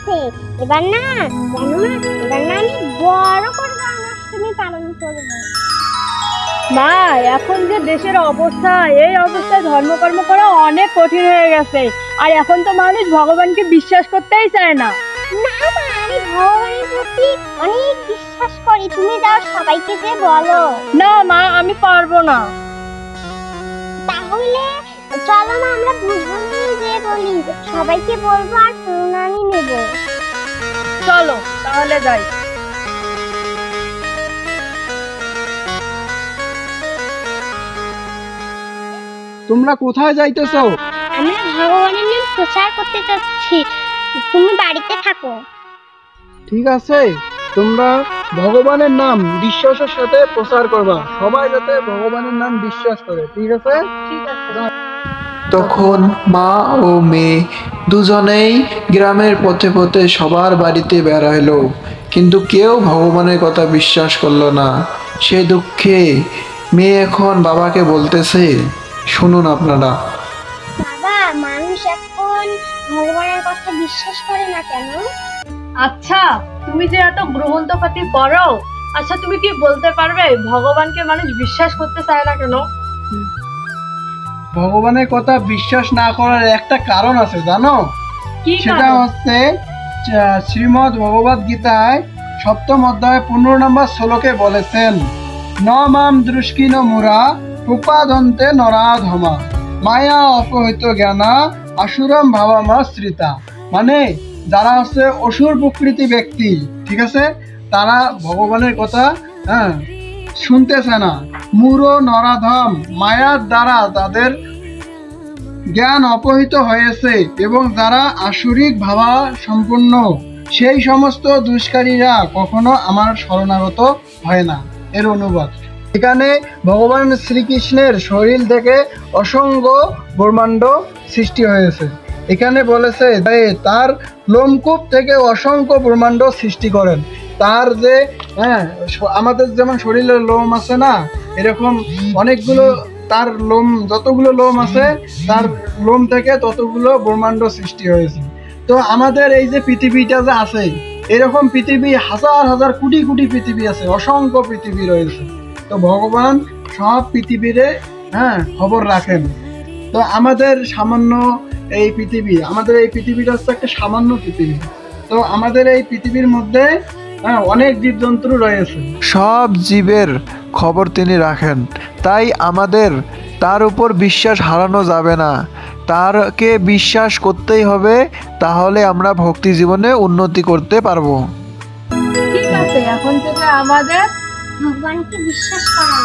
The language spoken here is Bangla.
হয়েছে। এবার না জানো না, এবার না আমি বড় করে জন্মাষ্টমী পালন করবো। মা, এখন যে দেশের অবস্থা, এই অবস্থায় ধর্মকর্ম করা অনেক কঠিন হয়ে গেছে। আর এখন তো মানুষ ভগবানকে বিশ্বাস করতেই চায় না। না মা, আমি ভগবানের প্রতি অনেক বিশ্বাস করি। তুমি যাও সবাইকে যে বলো। না মা, আমি পারবো না। তাহলে চলো না, আমরা দুজনেই যে বলি, সবাইকে বলবো আর প্রণামী নেব। চলো তাহলে যাই। তোমরা কোথায় যাইতেছো? আমরা ভগবানের নাম প্রচার করতে যাচ্ছি, তুমি বাড়িতে থাকো। ঠিক আছে, তোমরা ভগবানের নাম বিশ্বাসের সাথে প্রচার করবা, সবাই যাতে ভগবানের নাম বিশ্বাস করে। ঠিক আছে? তখন মা ও মেয়ে দুজনেই গ্রামের পথে পথে সবার বাড়িতে বেড়াইলো, কিন্তু কেউ ভগবানের কথা বিশ্বাস করলো না। সে দুঃখে মেয়ে এখন বাবাকে বলতেছে, শুনুন আপনারা। বাবা, মানুষ এখন ভগবানের কথা বিশ্বাস করে না কেন? আচ্ছা, তুমি যে এত গ্রন্থপাতি পড়ো, আচ্ছা তুমি কি বলতে পারবে ভগবানকে মানুষ বিশ্বাস করতে চায় না কেন? ভগবানের কথা বিশ্বাস না করার একটা কারণ আছে, জানো? কি সেটা কারণ? হচ্ছে শ্রীমদ্ ভগবদ গীতায় 7ম অধ্যায় 15 নম্বর শ্লোকে বলেছেন, ন মাম দৃষ্কিন মুরা উপাদন্তে নরাধমা মায়া অপহৃত জ্ঞানা আসুরম ভাবামাশ্রিতা। মানে যারা হচ্ছে অসুর প্রকৃতি ব্যক্তি, ঠিক আছে, তারা ভগবানের কথা শুনতেছে না। মূঢ় নরাধম, মায়ার দ্বারা তাদের জ্ঞান অপহৃত হয়েছে এবং যারা আসুরিক ভাবা সম্পূর্ণ, সেই সমস্ত দুষ্কারীরা কখনো আমার শরণাগত হয় না। এর অনুবাদ, এখানে ভগবান শ্রীকৃষ্ণের শরীর থেকে অসংখ্য ব্রহ্মাণ্ড সৃষ্টি হয়েছে। এখানে বলেছে যে তার লোমকূপ থেকে অসংখ্য ব্রহ্মাণ্ড সৃষ্টি করেন। তার যে আমাদের যেমন শরীরের লোম আছে না, এরকম অনেকগুলো তার লোম, যতগুলো লোম আছে তার লোম থেকে ততগুলো ব্রহ্মাণ্ড সৃষ্টি হয়েছে। তো আমাদের এই যে পৃথিবীটা যে আছে, এরকম পৃথিবী হাজার হাজার কোটি কোটি পৃথিবী আছে, অসংখ্য পৃথিবী রয়েছে। তো ভগবান সব পৃথিবীরে খবর রাখেন। তো আমাদের সামান্য এই পৃথিবী, আমাদের এই পৃথিবীটা হচ্ছে একটা সামান্য পৃথিবী। তো আমাদের এই পৃথিবীর মধ্যে অনেক জীবজন্তু রয়েছে, সব জীবের খবর তিনি রাখেন, তাই আমাদের তার উপর বিশ্বাস হারানো যাবে না। তারকে বিশ্বাস করতেই হবে, তাহলে আমরা ভক্তি জীবনে উন্নতি করতে পারবো। ঠিক আছে, এখন থেকে আমাদের ভগবানকে বিশ্বাস করা